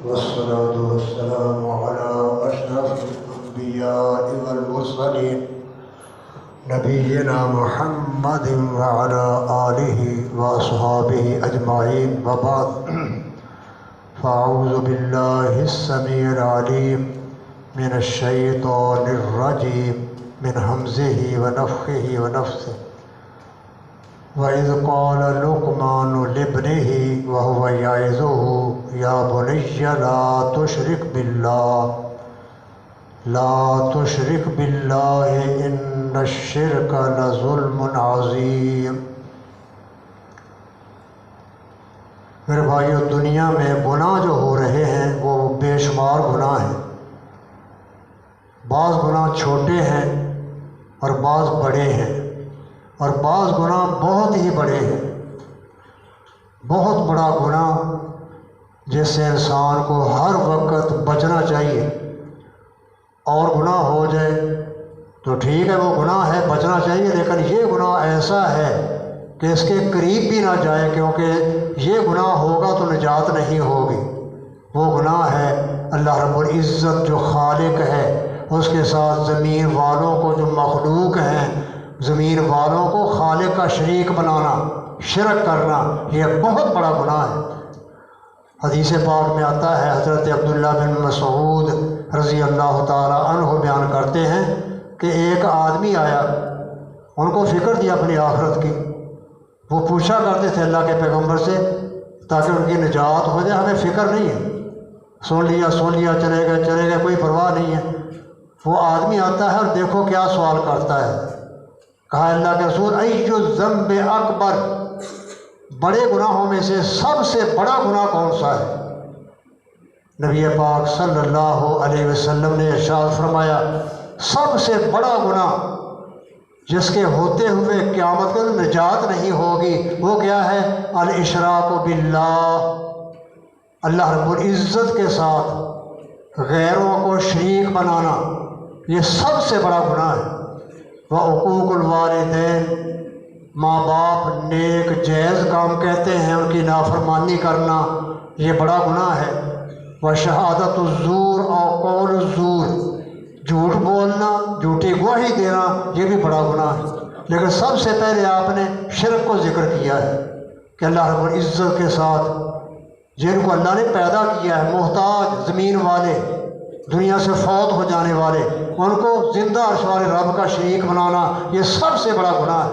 والصلاة والسلام على أشرف الأنبياء والمرسلين نبينا محمد وعلى آله وأصحابه أجمعين وبعد فأعوذ بالله السميع العليم من الشيطان الرجيم من همزه ونفخه ونفثه وإذ قال لقمان لابنه وهو يعظه يا بني لا تشرك بالله إن الشرك لظلم عظيم۔ میرے بھائیو، دنیا میں گناہ جو ہو رہے ہیں وہ بے شمار گناہ ہیں۔ بعض گناہ چھوٹے ہیں اور بعض بڑے ہیں، اور بعض گناہ بہت ہی بڑے ہیں۔ بہت بڑا گناہ جس سے انسان کو ہر وقت بچنا چاہیے، اور گناہ ہو جائے تو ٹھیک ہے، وہ گناہ ہے، بچنا چاہیے، لیکن یہ گناہ ایسا ہے کہ اس کے قریب بھی نہ جائے، کیونکہ یہ گناہ ہوگا تو نجات نہیں ہوگی۔ وہ گناہ ہے اللہ رب العزت جو خالق ہے اس کے ساتھ زمین والوں کو، جو مخلوق ہیں، زمین والوں کو خالق کا شریک بنانا، شرک کرنا، یہ بہت بڑا گناہ ہے۔ حدیث پاک میں آتا ہے، حضرت عبداللہ بن مسعود رضی اللہ تعالی عنہ بیان کرتے ہیں کہ ایک آدمی آیا، ان کو فکر تھی اپنی آخرت کی۔ وہ پوچھا کرتے تھے اللہ کے پیغمبر سے تاکہ ان کی نجات ہو جائے، ہمیں فکر نہیں ہے، سن لیا چلے گئے، کوئی پرواہ نہیں ہے۔ وہ آدمی آتا ہے اور دیکھو کیا سوال کرتا ہے۔ کہا اللہ کے رسول ای الذنب اکبر، بڑے گناہوں میں سے سب سے بڑا گناہ کون سا ہے؟ نبی پاک صلی اللہ علیہ وسلم نے ارشاد فرمایا، سب سے بڑا گناہ جس کے ہوتے ہوئے قیامت کے دن نجات نہیں ہوگی، وہ کیا ہے؟ الاشراک باللہ، اللہ رب العزت کے ساتھ غیروں کو شریک بنانا، یہ سب سے بڑا گناہ ہے۔ وعقوق الوالدین، ماں باپ نیک جائز کام کہتے ہیں ان کی نافرمانی کرنا، یہ بڑا گناہ ہے۔ وشہادت الزور اور قول الزور، جھوٹ بولنا، جھوٹی گواہی دینا، یہ بھی بڑا گناہ ہے۔ لیکن سب سے پہلے آپ نے شرک کو ذکر کیا ہے کہ اللہ رب العزت کے ساتھ جن کو اللہ نے پیدا کیا ہے، محتاج زمین والے، دنیا سے فوت ہو جانے والے، ان کو زندہ عرش والے رب کا شریک بنانا، یہ سب سے بڑا گناہ ہے۔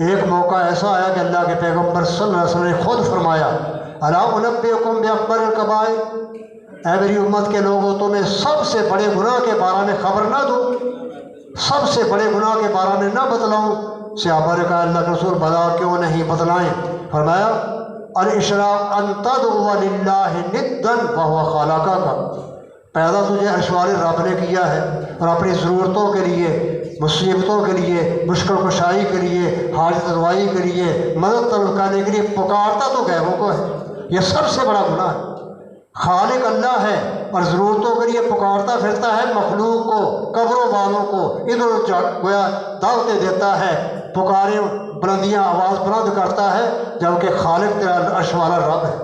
ایک موقع ایسا آیا کہ اللہ کے پیغمبر صلی اللہ علیہ وسلم نے خود فرمایا، الا انبئکم باکبر الکبائر، اے میری امت کے لوگوں، تمہیں سب سے بڑے گناہ کے بارے میں خبر نہ دوں، سب سے بڑے گناہ کے بارے میں نہ بتلاؤں؟ صحابہ نے کہا اللہ کے رسول بتا کیوں نہیں، بتلائیں۔ فرمایا الاشراک ان تدعو للہ ندا وہو خلقک، پیدا تجھے عرش والے رب نے کیا ہے اور اپنی ضرورتوں کے لیے، مصیبتوں کے لیے، مشکل کشائی کے لیے، حاجت روائی کے لیے، مدد طلب کرنے کے لیے پکارتا تو غیروں کو ہے، یہ سب سے بڑا گناہ ہے۔ خالق اللہ ہے اور ضرورتوں کے لیے پکارتا پھرتا ہے مخلوق کو، قبروں والوں کو، ادھر گویا دعوتیں دیتا ہے، پکارے بلندیاں آواز بلند کرتا ہے، جبکہ خالق تیرا عرش والا رب ہے۔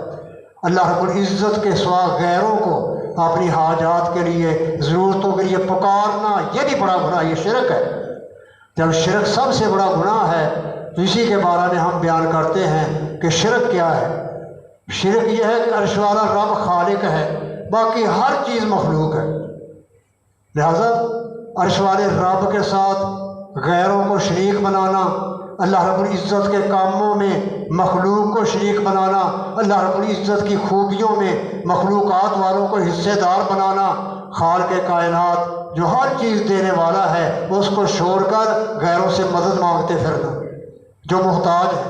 اللہ رب العزت کے سوا غیروں کو اپنی حاجات کے لیے، ضرورتوں کے لیے پکارنا، یہ بھی بڑا گناہ، یہ شرک ہے۔ جب شرک سب سے بڑا گناہ ہے تو اسی کے بارے میں ہم بیان کرتے ہیں کہ شرک کیا ہے۔ شرک یہ ہے کہ عرش والا رب خالق ہے، باقی ہر چیز مخلوق ہے، لہذا عرش والے رب کے ساتھ غیروں کو شریک بنانا، اللہ رب العزت کے کاموں میں مخلوق کو شریک بنانا، اللہ رب العزت کی خوبیوں میں مخلوقات والوں کو حصے دار بنانا، خالق کائنات جو ہر چیز دینے والا ہے اس کو چھوڑ کر غیروں سے مدد مانگتے پھرنا جو محتاج ہے۔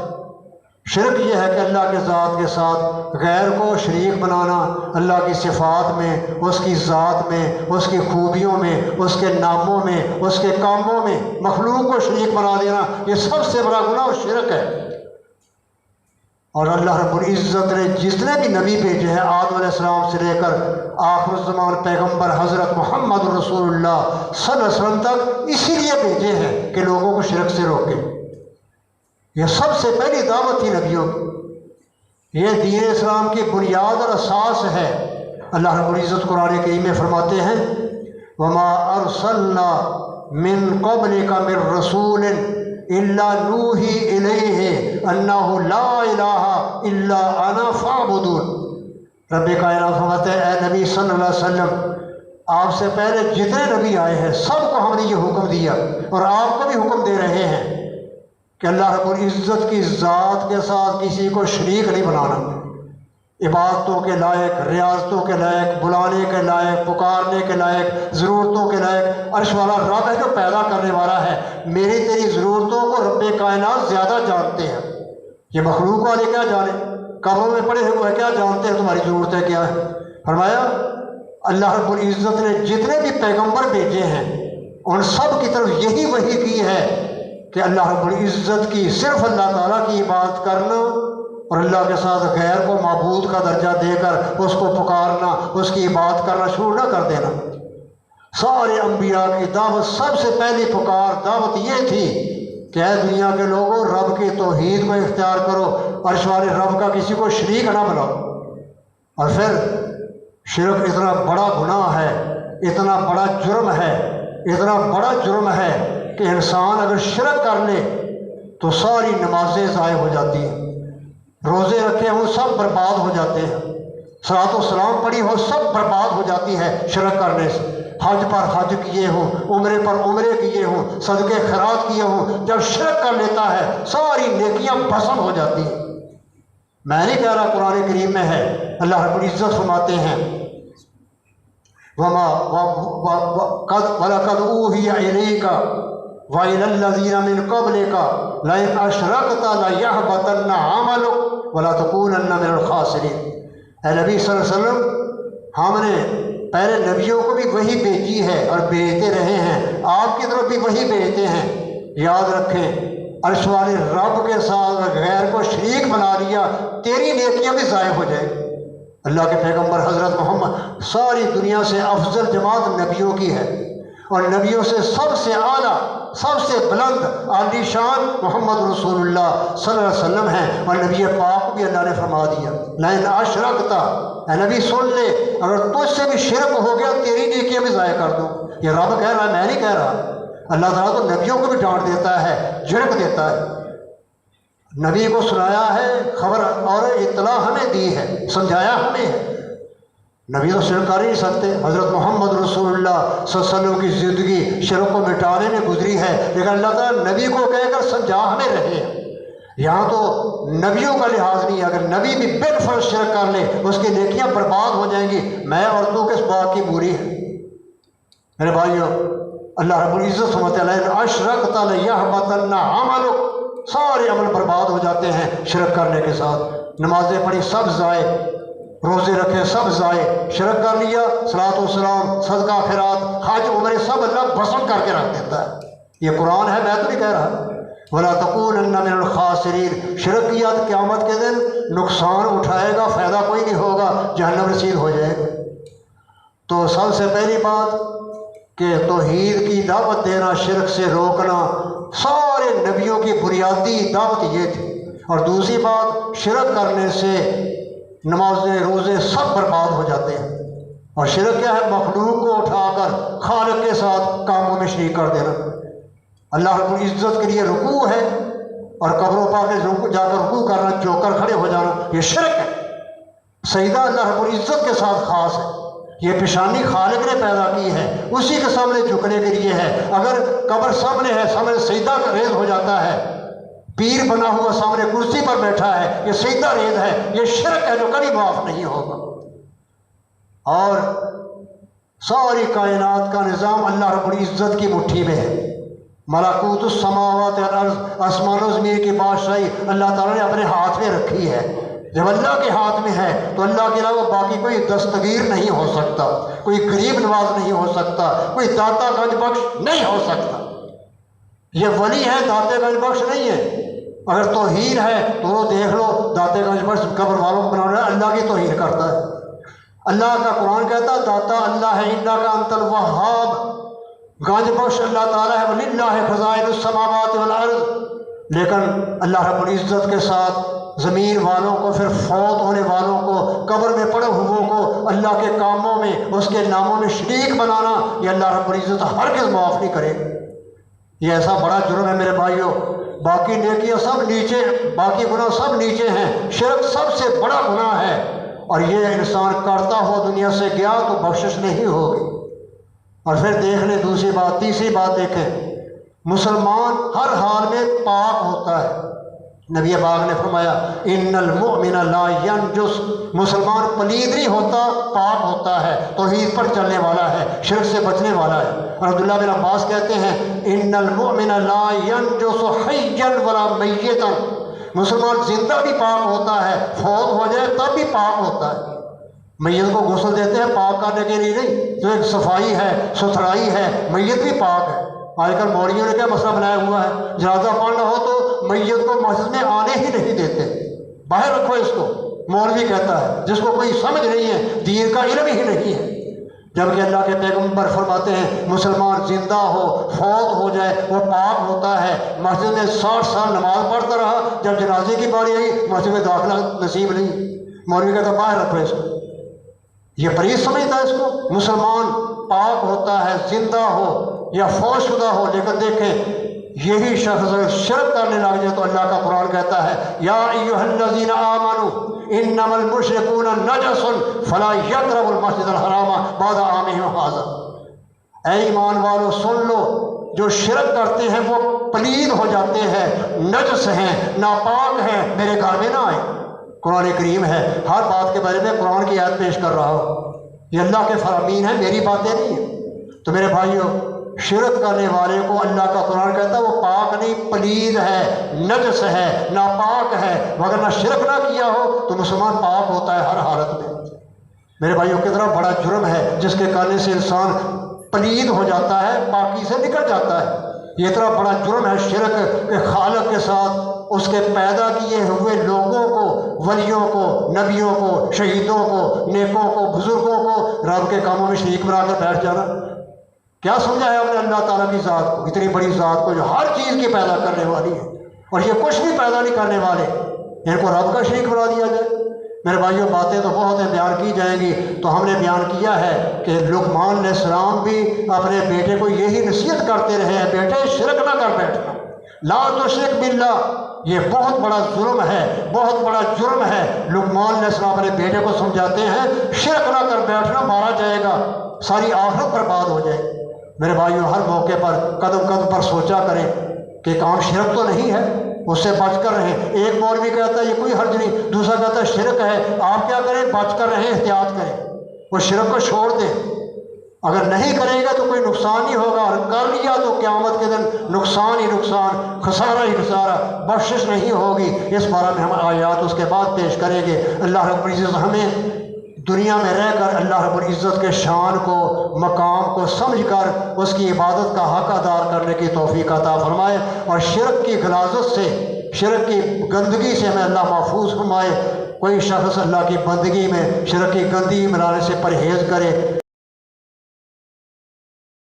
شرک یہ ہے کہ اللہ کے ذات کے ساتھ غیر کو شریک بنانا، اللہ کی صفات میں، اس کی ذات میں، اس کی خوبیوں میں، اس کے ناموں میں، اس کے کاموں میں مخلوق کو شریک بنا دینا، یہ سب سے بڑا گناہ اور شرک ہے۔ اور اللہ رب العزت نے جتنے بھی نبی بھیجے ہیں آدم علیہ السلام سے لے کر آخر الزمان پیغمبر حضرت محمد رسول اللہ صلی اللہ علیہ وسلم تک اسی لیے بھیجے ہیں کہ لوگوں کو شرک سے روکیں۔ یہ سب سے پہلی دعوت تھی نبیوں کی، یہ دین اسلام کی بنیاد اور اساس ہے اللہ رب العزت قرآن کریم میں فرماتے ہیں وما ارسلنا من قبلک من رسول الا نوحی الیہ انہ لا الہ الا انا فاعبدون۔ رب کائنات فرماتے ہیں اے نبی صلی اللہ علیہ وسلم، آپ سے پہلے جتنے نبی آئے ہیں سب کو ہم نے یہ حکم دیا اور آپ کو بھی حکم دے رہے ہیں کہ اللہ رب العزت کی ذات کے ساتھ کسی کو شریک نہیں بنانا، عبادتوں کے لائق، ریاضتوں کے لائق، بلانے کے لائق، پکارنے کے لائق، ضرورتوں کے لائق۔ عرش والا رب ہے جو پیدا کرنے والا ہے، میری تیری ضرورتوں کو رب کائنات زیادہ جانتے ہیں۔ یہ مخلوق والے کیا جانے، قبروں میں پڑے ہوئے کیا جانتے ہیں تمہاری ضرورتیں کیا ہیں۔ فرمایا اللہ رب العزت نے جتنے بھی پیغمبر بھیجے ہیں ان سب کی طرف یہی وحی کی ہے کہ اللہ رب العزت کی صرف اللہ تعالیٰ کی عبادت کرنا اور اللہ کے ساتھ غیر کو معبود کا درجہ دے کر اس کو پکارنا، اس کی عبادت کرنا شروع نہ کر دینا۔ سارے انبیاء کی دعوت، سب سے پہلی پکار دعوت یہ تھی کہ اے دنیا کے لوگوں رب کی توحید کو اختیار کرو، عرش والے رب کا کسی کو شریک نہ بناؤ۔ اور پھر شرک اتنا بڑا گناہ ہے، اتنا بڑا جرم ہے، اتنا بڑا جرم ہے کہ انسان اگر شرک کر لے تو ساری نمازیں ضائع ہو جاتی ہیں، روزے رکھے ہوں سب برباد ہو جاتے ہیں، صلاۃ و سلام پڑھی ہو سب برباد ہو جاتی ہے شرک کرنے سے، حج پر حج کیے ہوں، عمرے پر عمرے کیے ہوں، صدقے خیرات کیے ہوں، جب شرک کر لیتا ہے ساری نیکیاں بھسم ہو جاتی ہیں۔ میں نہیں کہہ رہا، قرآن کریم میں ہے، اللہ رب العزت فرماتے ہیں وَلَقَدْ أُوحِيَ إِلَيْكَ وَإِلَى الَّذِينَ مِن قَبْلِكَ لَئِنْ أَشْرَكْتَ لَيَحْبَطَنَّ عَمَلُكَ وَلَتَكُونَنَّ مِنَ الْخَاسِرِينَ۔ اے نبی صلی اللہ علیہ وسلم، ہم نے پہلے نبیوں کو بھی وحی بھیجی ہے اور بھیجتے رہے ہیں، آپ کی طرف بھی وحی بھیجتے ہیں۔ یاد رکھیں عرش والے رب کے ساتھ غیر کو شریک بنا لیا تیری نیکیاں بھی ضائع ہو جائیں۔ اللہ کے پیغمبر حضرت محمد ساری دنیا سے افضل جماعت نبیوں کی ہے، اور نبیوں سے سب سے اعلیٰ، سب سے بلند عالی شان محمد رسول اللہ صلی اللہ علیہ وسلم ہیں، اور نبی پاک بھی اللہ نے فرما دیا لئن اشرکت، اے نبی سن لے اگر تجھ سے بھی شرک ہو گیا تیری نیکیاں بھی ضائع کر دوں۔ یہ رب کہہ رہا ہے، میں نہیں کہہ رہا۔ اللہ تعالیٰ تو نبیوں کو بھی ڈانٹ دیتا ہے، جھڑک دیتا ہے، نبی کو سنایا ہے خبر اور اطلاع ہمیں دی ہے، سمجھایا ہمیں ہے۔ نبی تو شرک کر ہی نہیں سکتے۔ حضرت محمد رسول اللہ صلی اللہ علیہ وسلم کی زندگی شرک کو مٹانے میں گزری ہے، لیکن اللہ تعالیٰ نبی کو کہہ کر سمجھا ہمیں رہے ہیں۔ یہاں تو نبیوں کا لحاظ نہیں ہے، اگر نبی بھی بالفرض شرک کر لے اس کی نیکیاں برباد ہو جائیں گی۔ میں اور تو کس بات کی بری ہے؟ میرے بھائیو، اللہ رب العزت فرماتے ہیں اشرکت لیحبطن عملک، سارے عمل برباد ہو جاتے ہیں شرک کرنے کے ساتھ۔ نمازیں پڑھی سب ضائع، روزے رکھے سب ضائع، شرک کر لیا، صلاۃ و سلام، صدقہ خیرات، حج عمرے سب اللہ بھسم کر کے رکھ دیتا ہے۔ یہ قرآن ہے، میں تو نہیں کہہ رہا۔ وَلَا تَكُونَنَّ مِنَ الْخَاسِرِينَ، شرک کیا تو قیامت کے دن نقصان اٹھائے گا، فائدہ کوئی نہیں ہوگا، جہنم رسید ہو جائے گا۔ تو سب سے پہلی بات کہ توحید کی دعوت دینا، شرک سے روکنا، سارے نبیوں کی بنیادی دعوت یہ تھی۔ اور دوسری بات، شرک کرنے سے نمازیں روزے سب برباد ہو جاتے ہیں۔ اور شرک کیا ہے؟ مخلوق کو اٹھا کر خالق کے ساتھ کاموں میں شریک کر دینا۔ اللہ رب العزت کے لیے رکوع ہے اور قبروں پر جا کر رکوع کرنا، چوکر کھڑے ہو جانا، یہ شرک ہے۔ سجدہ اللہ رب العزت کے ساتھ خاص ہے، یہ پیشانی خالق نے پیدا کی ہے، اسی کے سامنے جھکنے کے لیے ہے۔ اگر قبر سامنے ہے، سامنے سجدہ کا ریز ہو جاتا ہے، پیر بنا ہوا سامنے کرسی پر بیٹھا ہے، یہ سجدہ ریز ہے، یہ شرک ہے جو کبھی معاف نہیں ہوگا۔ اور ساری کائنات کا نظام اللہ رب العزت کی مٹھی میں ہے۔ ملکوت السماوات والارض، آسمان و زمین کی بادشاہی اللہ تعالیٰ نے اپنے ہاتھ میں رکھی ہے۔ جب اللہ کے ہاتھ میں ہے تو اللہ کے علاوہ باقی کوئی دستگیر نہیں ہو سکتا، کوئی غریب نواز نہیں ہو سکتا، کوئی داتا گنج بخش نہیں ہو سکتا۔ یہ ولی ہے، داتے گنج بخش نہیں ہے۔ اگر توہین ہے تو وہ دیکھ لو، داتے گنج بخش قبر والوں کو بنانا اللہ کی توہین کرتا ہے۔ اللہ کا قرآن کہتا ہے داتا اللہ ہے، انک انت الوہاب، گنج بخش اللہ تعالیٰ ہے، وَلِلَّهِ خَزَائِنُ السَّمَاوَاتِ وَالْأَرْضِ، لیکن اللہ رب العزت کے ساتھ زمین والوں کو، پھر فوت ہونے والوں کو، قبر میں پڑے ہوئوں کو اللہ کے کاموں میں، اس کے ناموں میں شریک بنانا، یہ اللہ رب العزت ہرگز معاف نہیں کرے۔ یہ ایسا بڑا جرم ہے میرے بھائیوں۔ باقی نیکیاں سب نیچے، باقی گناہ سب نیچے ہیں، شرک سب سے بڑا گناہ ہے، اور یہ انسان کرتا ہوا دنیا سے گیا تو بخشش نہیں ہوگی۔ اور پھر دیکھ لیں دوسری بات، تیسری بات دیکھیں، مسلمان ہر حال میں پاک ہوتا ہے۔ نبی پاک نے فرمایا ان المؤمن لا ینجس، مسلمان پلید نہیں ہوتا، پاک ہوتا ہے، توحید پر چلنے والا ہے، شرک سے بچنے والا ہے۔ اور عبداللہ بن عباس کہتے ہیں ان المؤمن لا ینجس حیا ولا میتا، مسلمان زندہ بھی پاک ہوتا ہے، فوت ہو جائے تب بھی پاک ہوتا ہے۔ میت کو غسل دیتے ہیں پاک کرنے کے لیے نہیں، جو ایک صفائی ہے، ستھرائی ہے، میت بھی پاک ہے۔ آج کل مولویوں نے کیا مسئلہ بنایا ہوا ہے، جنازہ پڑھنا ہو تو میت کو مسجد میں آنے ہی نہیں دیتے، باہر رکھو اس کو، مولوی کہتا ہے، جس کو کوئی سمجھ نہیں ہے، دین کا علم ہی نہیں ہے۔ جبکہ اللہ کے پیغمبر فرماتے ہیں مسلمان زندہ ہو، فوت ہو جائے، وہ پاک ہوتا ہے، مسجد میں 60 سال نماز پڑھتا رہا، جب جنازے کی باری آئی مسجد میں داخلہ نصیب نہیں، مولوی کہتا باہر رکھو اس کو، یہ پریز سمجھتا ہے اس کو۔ مسلمان پاک ہوتا ہے زندہ ہو یا فوت شدہ ہو، لیکن دیکھیں یہی شخص اگر شرک کرنے لگ جائے تو اللہ کا قرآن کہتا ہے یا ایھا الذین آمنوا انما المشرکون نجس فلا یقربوا المسجد الحرام بعد عامهم ھذا، اے ایمان والو سن لو، جو شرک کرتے ہیں وہ پلید ہو جاتے ہیں، نجس ہیں، ناپاک ہیں، میرے گھر میں نہ آئے۔ قرآن کریم ہے، ہر بات کے بارے میں قرآن کی آیت پیش کر رہا ہوں، یہ اللہ کے فرامین ہیں، میری باتیں نہیں ہیں۔ تو میرے بھائیوں، شرک کرنے والے کو اللہ کا قرآن کہتا ہے وہ پاک نہیں، پلید ہے، نجس ہے، ناپاک ہے، مگر نہ شرک نہ کیا ہو تو مسلمان پاک ہوتا ہے ہر حالت میں۔ میرے بھائیوں کتنا بڑا جرم ہے جس کے کرنے سے انسان پلید ہو جاتا ہے، پاکی سے نکل جاتا ہے۔ یہ اتنا بڑا جرم ہے شرک کہ خالق کے ساتھ اس کے پیدا کیے ہوئے لوگوں کو، ولیوں کو، نبیوں کو، شہیدوں کو، نیکوں کو، بزرگوں کو رب کے کاموں میں شریک بنا کر بیٹھ جانا۔ کیا سمجھا ہے ہم نے اللہ تعالیٰ کی ذات کو، اتنی بڑی ذات کو جو ہر چیز کی پیدا کرنے والی ہے، اور یہ کچھ بھی پیدا نہیں کرنے والے، ان کو رب کا شریک بنا دیا جائے۔ میرے بھائیوں باتیں تو بہت ہیں، بیان کی جائیں گی، تو ہم نے بیان کیا ہے کہ لقمان علیہ السلام بھی اپنے بیٹے کو یہی نصیحت کرتے رہے ہیں، بیٹے شرک نہ کر بیٹھنا، لا تشرک باللہ، یہ بہت بڑا ظلم ہے، بہت بڑا جرم ہے۔ لقمان علیہ السلام اپنے بیٹے کو سمجھاتے ہیں شرک نہ کر بیٹھنا، مارا جائے گا، ساری آخرت برباد ہو جائے۔ میرے بھائیوں ہر موقع پر قدم قدم پر سوچا کریں کہ کام شرک تو نہیں ہے، اس سے بچ کر رہیں۔ ایک مولوی کہتا ہے یہ کوئی حرج نہیں، دوسرا کہتا ہے شرک ہے، آپ کیا کریں؟ بچ کر رہیں، احتیاط کریں، وہ شرک کو چھوڑ دیں۔ اگر نہیں کرے گا تو کوئی نقصان نہیں ہوگا، اور کر لیا تو قیامت کے دن نقصان ہی نقصان، خسارہ ہی خسارہ، بخشش نہیں ہوگی۔ اس بارے میں ہم آیات اس کے بعد پیش کریں گے۔ اللہ رب العزت ہمیں دنیا میں رہ کر اللہ رب العزت کے شان کو، مقام کو سمجھ کر اس کی عبادت کا حق ادا کرنے کی توفیق عطا فرمائے، اور شرک کی غلاظت سے، شرک کی گندگی سے ہمیں اللہ محفوظ فرمائے۔ کوئی شخص اللہ کی بندگی میں شرک کی گندگی ملانے سے پرہیز کرے،